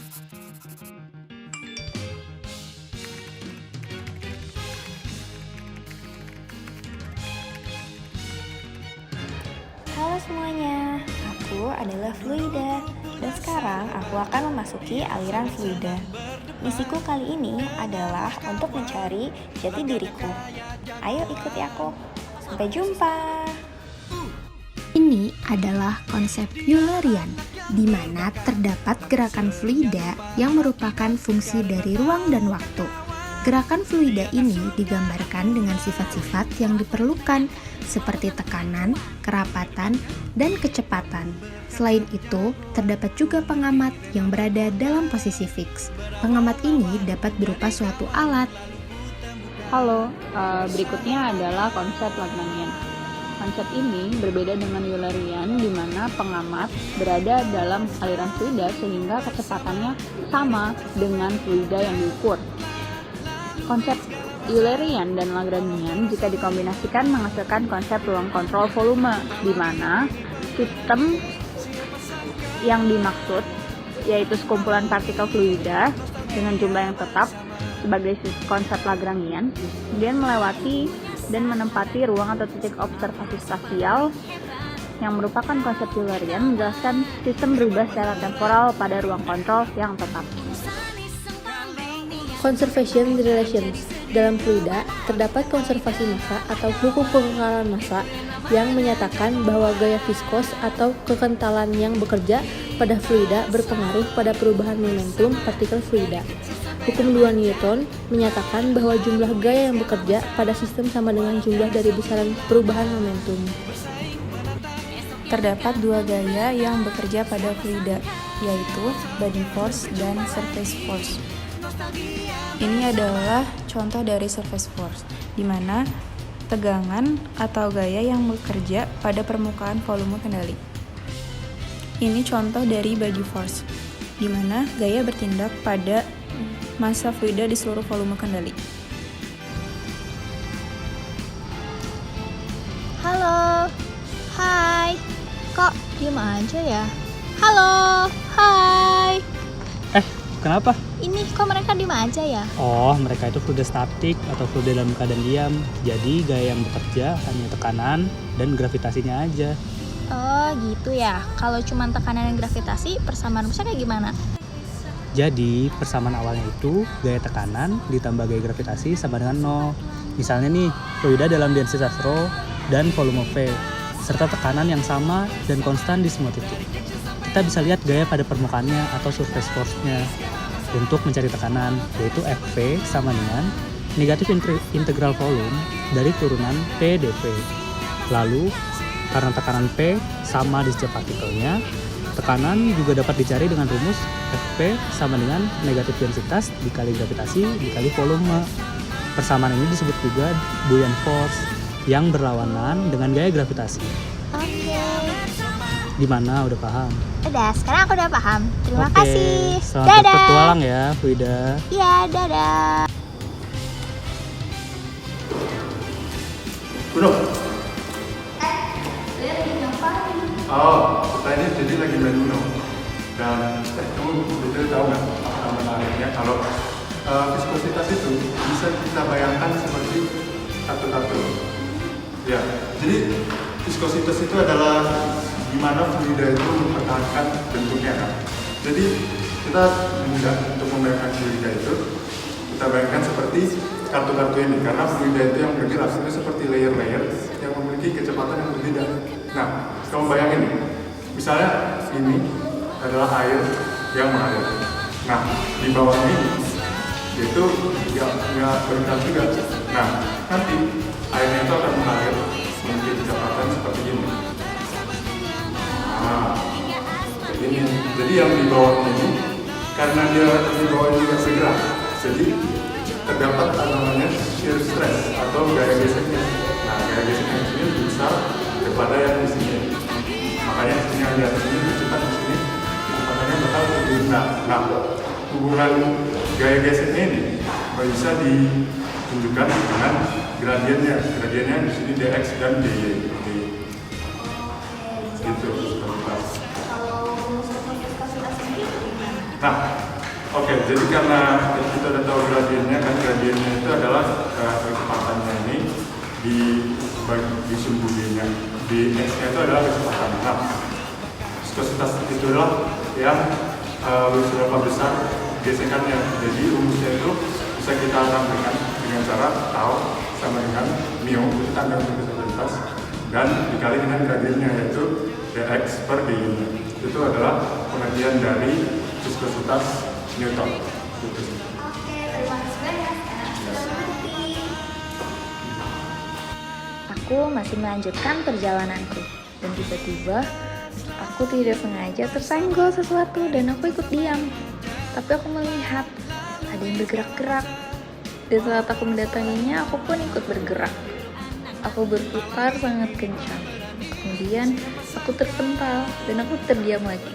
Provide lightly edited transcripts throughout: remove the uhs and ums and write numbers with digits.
Halo semuanya, aku adalah Fluida dan sekarang aku akan memasuki aliran fluida. Misiku kali ini adalah untuk mencari jati diriku. Ayo ikuti aku. Sampai jumpa. Ini adalah konsep Eulerian, di mana terdapat gerakan fluida yang merupakan fungsi dari ruang dan waktu. Gerakan fluida ini digambarkan dengan sifat-sifat yang diperlukan, seperti tekanan, kerapatan, dan kecepatan. Selain itu, terdapat juga pengamat yang berada dalam posisi fix. Pengamat ini dapat berupa suatu alat. Halo, berikutnya adalah konsep Lagrangian. Konsep ini berbeda dengan Eulerian, di mana pengamat berada dalam aliran fluida sehingga kecepatannya sama dengan fluida yang diukur. Konsep Eulerian dan Lagrangian jika dikombinasikan menghasilkan konsep ruang kontrol volume, di mana sistem yang dimaksud yaitu sekumpulan partikel fluida dengan jumlah yang tetap sebagai konsep Lagrangian, kemudian melewati dan menempati ruang atau titik observasi spasial yang merupakan konsep Eulerian menjelaskan sistem berubah secara temporal pada ruang kontrol yang tetap. Conservation relations. Dalam fluida, terdapat konservasi massa atau hukum pengekalan massa yang menyatakan bahwa gaya viskos atau kekentalan yang bekerja pada fluida berpengaruh pada perubahan momentum partikel fluida. Hukum 2 Newton menyatakan bahwa jumlah gaya yang bekerja pada sistem sama dengan jumlah dari besaran perubahan momentum. Terdapat dua gaya yang bekerja pada fluida, yaitu body force dan surface force. Ini adalah contoh dari surface force, di mana tegangan atau gaya yang bekerja pada permukaan volume kendali. Ini contoh dari body force, di mana gaya bertindak pada massa fluida di seluruh volume kendali. Halo, hai, kok diem aja ya? Halo, hai. Kenapa? Ini kok mereka diem aja ya? Oh, mereka itu fluida statik atau fluida dalam keadaan diam. Jadi gaya yang bekerja hanya tekanan dan gravitasinya aja. Oh gitu ya. Kalau cuma tekanan dan gravitasi, persamaan rumusnya kayak gimana? Jadi persamaan awalnya itu gaya tekanan ditambah gaya gravitasi sama dengan 0. Misalnya nih, fluida dalam densitas rho dan volume V, serta tekanan yang sama dan konstan di semua titik. Kita bisa lihat gaya pada permukaannya atau surface force-nya. Untuk mencari tekanan, yaitu Fv sama dengan negatif integral volume dari turunan P dV. Lalu, karena tekanan P sama di setiap partikelnya, tekanan juga dapat dicari dengan rumus Fp sama dengan negatif densitas dikali gravitasi dikali volume. Persamaan ini disebut juga buoyant force yang berlawanan dengan gaya gravitasi. Oke. Gimana, udah paham? Udah, sekarang aku udah paham. Terima Oke, kasih. selamat Dadah. berpetualang ya, Fluida. Iya, dadah. Bruno. Oh, kita ini jadi lagi main Uno. Dan kamu betul tahu nggak apa menariknya kalau viskositas itu bisa kita bayangkan seperti kartu-kartu. Ya, jadi viskositas itu adalah gimana fluida itu mempertahankan bentuknya kan. Jadi kita mudah untuk membayangkan fluida itu, kita bayangkan seperti kartu-kartu ini, karena fluida itu yang bergerak itu seperti layer-layer yang memiliki kecepatan yang berbeda. Nah, kamu bayangin nih, misalnya ini adalah air yang mengalir. Nah, di bawah ini itu nggak bergerak juga. Nah, nanti airnya itu akan mengalir memiliki kecepatan seperti ini. Nah, ini. Jadi yang di bawah ini, karena dia di bawah ini nggak bergerak, jadi terdapat namanya shear stress atau gaya geseknya. Nah, gaya geseknya di sini lebih besar daripada yang di sini. Makanya yang di atas ini lebih cepat, di sini kecepatannya bakal lebih rendah. Nah, hubungan gaya geseknya ini bisa ditunjukkan dengan gradiennya. Gradiennya di sini dx dan dy. Gitu. Nah, jadi karena kita udah tahu gradiennya kan, gradiennya itu adalah kecepatannya ini di sumbu B-nya, di X-nya itu adalah kecepatan. Nah, viskositas itu adalah yang seberapa besar gesekannya. Jadi rumusnya itu bisa kita rampingkan dengan cara tau sama dengan mu, itu tanggal viskositas, dan dikali dengan gradiennya yaitu dx per dy. Itu adalah pengertian dari viskositas Newton. Oke, terima kasih banyak. Sekarang sudah mengerti. Aku masih melanjutkan perjalananku, dan tiba-tiba aku tidak sengaja tersenggol sesuatu dan aku ikut diam. Tapi aku melihat ada yang bergerak-gerak, dan saat aku mendatanginya, aku pun ikut bergerak. Aku berputar sangat kencang. Kemudian aku terpental dan aku terdiam lagi.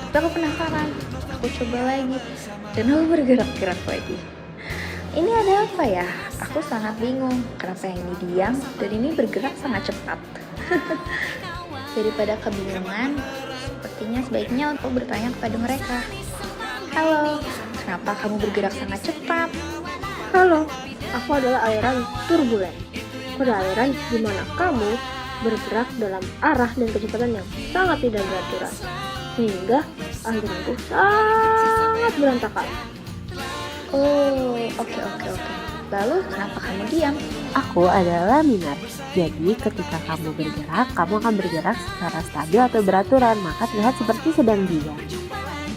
Tapi aku penasaran, aku coba lagi dan aku bergerak-gerak lagi. Ini ada apa ya? Aku sangat bingung kenapa yang ini diam dan ini bergerak sangat cepat. Daripada kebingungan, sepertinya sebaiknya aku bertanya kepada mereka. Halo, kenapa kamu bergerak sangat cepat? Halo, aku adalah aliran turbulen. Pada aliran di mana kamu bergerak dalam arah dan kecepatan yang sangat tidak beraturan, sehingga aliranku sangat berantakan. Oh, oke. Lalu kenapa kamu diam? Aku adalah laminar. Jadi ketika kamu bergerak, kamu akan bergerak secara stabil atau beraturan, maka terlihat seperti sedang diam.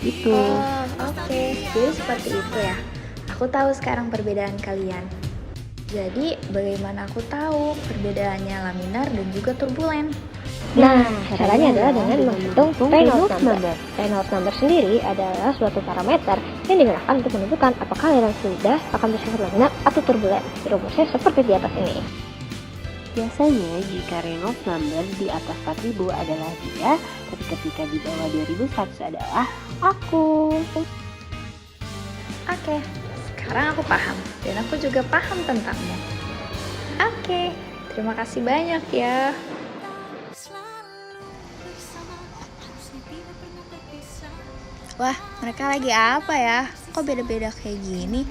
Gitu. Oh, oke. Jadi seperti itu ya. Aku tahu sekarang perbedaan kalian. Jadi, bagaimana aku tahu perbedaannya laminar dan juga turbulen? Nah, caranya adalah dengan menghitung Reynolds number. Reynolds number sendiri adalah suatu parameter yang digunakan untuk menentukan apakah aliran fluida akan bersifat laminar atau turbulen. Rumusnya seperti di atas ini. Biasanya jika Reynolds number di atas 4000 adalah dia, tapi ketika di bawah 2100 adalah aku. Oke, sekarang aku paham dan aku juga paham tentangmu. Oke, terima kasih banyak ya. Wah, mereka lagi apa ya? Kok beda-beda kayak gini?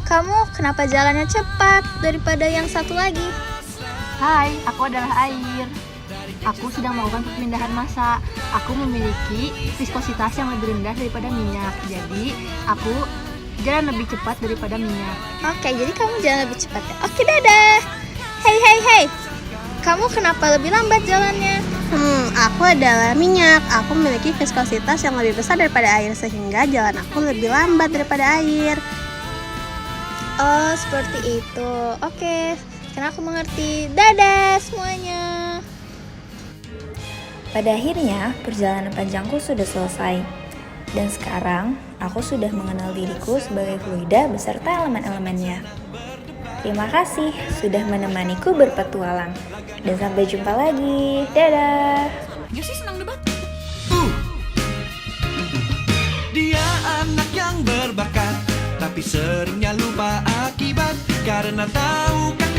Kamu kenapa jalannya cepat daripada yang satu lagi? Hai, aku adalah air. Aku sedang melakukan perpindahan massa. Aku memiliki viskositas yang lebih rendah daripada minyak. Jadi, aku jalan lebih cepat daripada minyak. Oke, jadi kamu jalan lebih cepat ya? Oke, dadah. Hei. Kamu kenapa lebih lambat jalannya? Aku adalah minyak. Aku memiliki viskositas yang lebih besar daripada air, sehingga jalan aku lebih lambat daripada air. Oh, seperti itu. Oke, sekarang aku mengerti. Dadah semuanya. Pada akhirnya, perjalanan panjangku sudah selesai. Dan sekarang, aku sudah mengenal diriku sebagai fluida beserta elemen-elemennya. Terima kasih sudah menemaniku berpetualang. Dan sampai jumpa lagi. Dadah. Dia anak yang berbakat, tapi seringnya lupa akibat karena tahu kan